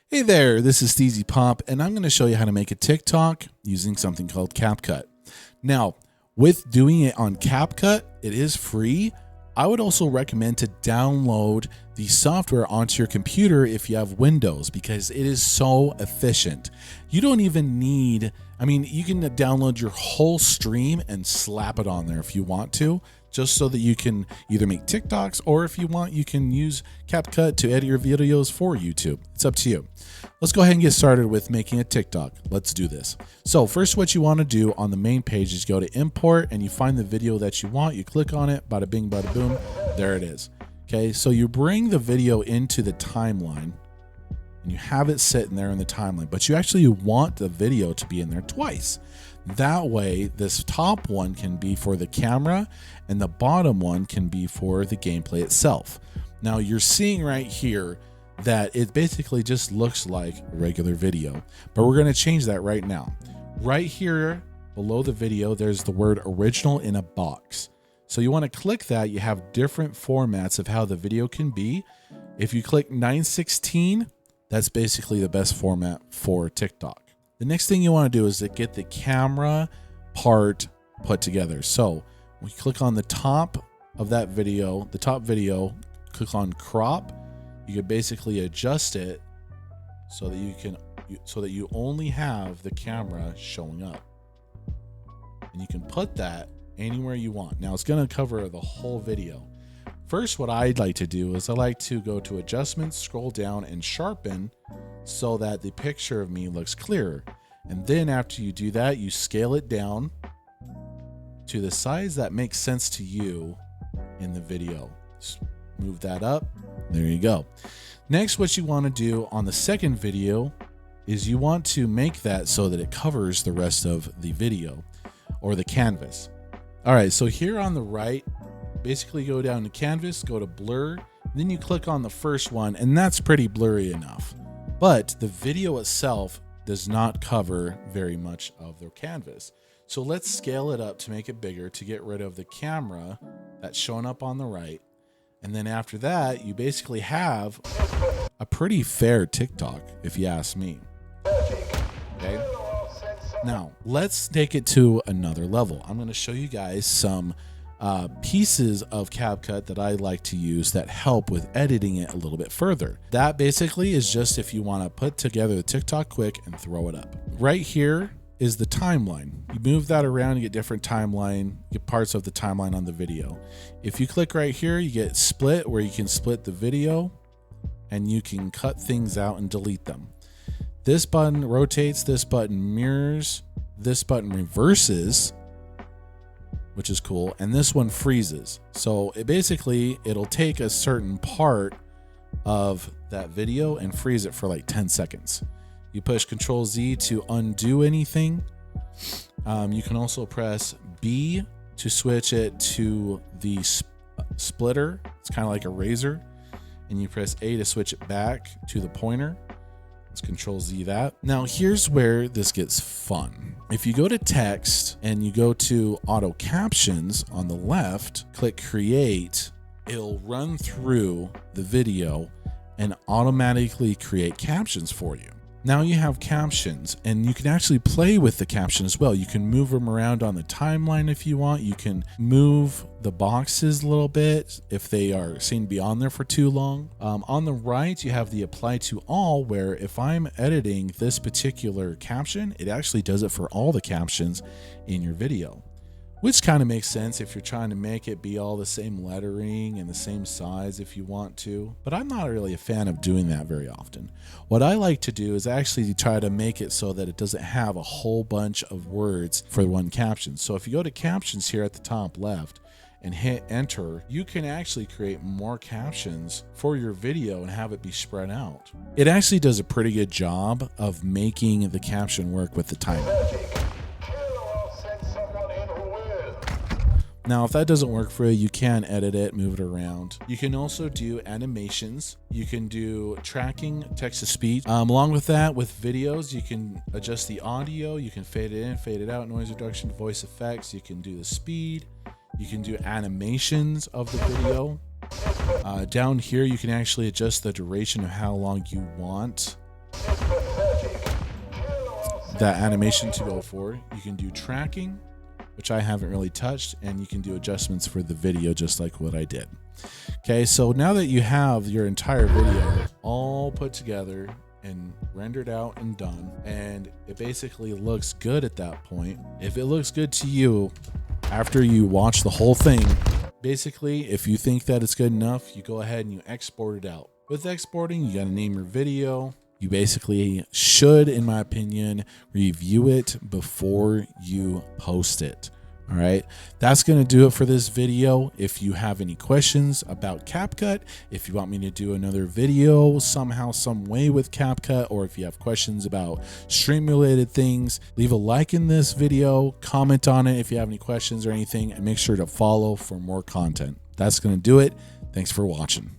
Hey there, this is Steezy Pop, and I'm going to show you how to make a TikTok using something called CapCut. Now, with doing it on CapCut, it is free. I would also recommend to download the software onto your computer if you have Windows, because it is so efficient. You don't even need, you can download your whole stream and slap it on there if you want to, just so that you can either make TikToks, or if you want, you can use CapCut to edit your videos for YouTube. It's up to you. Let's go ahead and get started with making a TikTok. Let's do this. So first, what you want to do on the main page is go to import, and you find the video that you want. You click on it, bada bing, bada boom. There it is. Okay, so you bring the video into the timeline, and you have it sitting there in the timeline, but you actually want the video to be in there twice. That way, this top one can be for the camera and the bottom one can be for the gameplay itself. Now you're seeing right here that it basically just looks like a regular video, but we're going to change that right now. Right here below the video, there's the word original in a box. So you want to click that. You have different formats of how the video can be. If you click 9:16, that's basically the best format for TikTok. The next thing you want to do is to get the camera part put together. So we click on the top of that video, the top video, click on crop. You can basically adjust it so that you only have the camera showing up. And you can put that anywhere you want. Now it's going to cover the whole video. First, what I'd like to do is I like to go to adjustments, scroll down and sharpen so that the picture of me looks clearer. And then after you do that, you scale it down to the size that makes sense to you in the video. Just move that up. There you go. Next, what you want to do on the second video is you want to make that so that it covers the rest of the video or the canvas. All right, so here on the right, basically go down to canvas, go to blur, then you click on the first one, and that's pretty blurry enough. But the video itself does not cover very much of the canvas. So let's scale it up to make it bigger to get rid of the camera that's showing up on the right. And then after that, you basically have a pretty fair TikTok, if you ask me. Okay. Now let's take it to another level. I'm going to show you guys some pieces of CapCut that I like to use that help with editing it a little bit further. That basically is just if you want to put together the TikTok quick and throw it up. Right here is the timeline. You move that around, you get different timeline, you get parts of the timeline on the video. If you click right here, you get split, where you can split the video and you can cut things out and delete them. This button rotates, this button mirrors, this button reverses, which is cool, and this one freezes. So it'll take a certain part of that video and freeze it for like 10 seconds. You push Control Z to undo anything. You can also press B to switch it to the splitter. It's kind of like a razor. And you press A to switch it back to the pointer. Let's Control Z that. Now here's where this gets fun. If you go to text and you go to auto captions on the left, click create, it'll run through the video and automatically create captions for you. Now you have captions, and you can actually play with the caption as well. You can move them around on the timeline if you want. You can move the boxes a little bit if they are seen to be on there for too long. On the right, you have the apply to all, where if I'm editing this particular caption, it actually does it for all the captions in your video. Which kind of makes sense if you're trying to make it be all the same lettering and the same size if you want to. But I'm not really a fan of doing that very often. What I like to do is actually try to make it so that it doesn't have a whole bunch of words for one caption. So if you go to captions here at the top left and hit enter, you can actually create more captions for your video and have it be spread out. It actually does a pretty good job of making the caption work with the timing. Now, if that doesn't work for you, you can edit it, move it around. You can also do animations. You can do tracking, text to speech. Along with that, with videos, you can adjust the audio. You can fade it in, fade it out, noise reduction, voice effects. You can do the speed. You can do animations of the video. Down here, you can actually adjust the duration of how long you want that animation to go for. You can do tracking, which I haven't really touched, and you can do adjustments for the video just like what I did. Okay, so now that you have your entire video all put together and rendered out and done, and it basically looks good at that point. If it looks good to you after you watch the whole thing, basically, if you think that it's good enough, you go ahead and you export it out. With exporting, you gotta name your video. You basically should, in my opinion, review it before you post it. All right, that's going to do it for this video. If you have any questions about CapCut, if you want me to do another video somehow, some way with CapCut, or if you have questions about stream related things, leave a like in this video, comment on it if you have any questions or anything, and make sure to follow for more content. That's going to do it. Thanks for watching.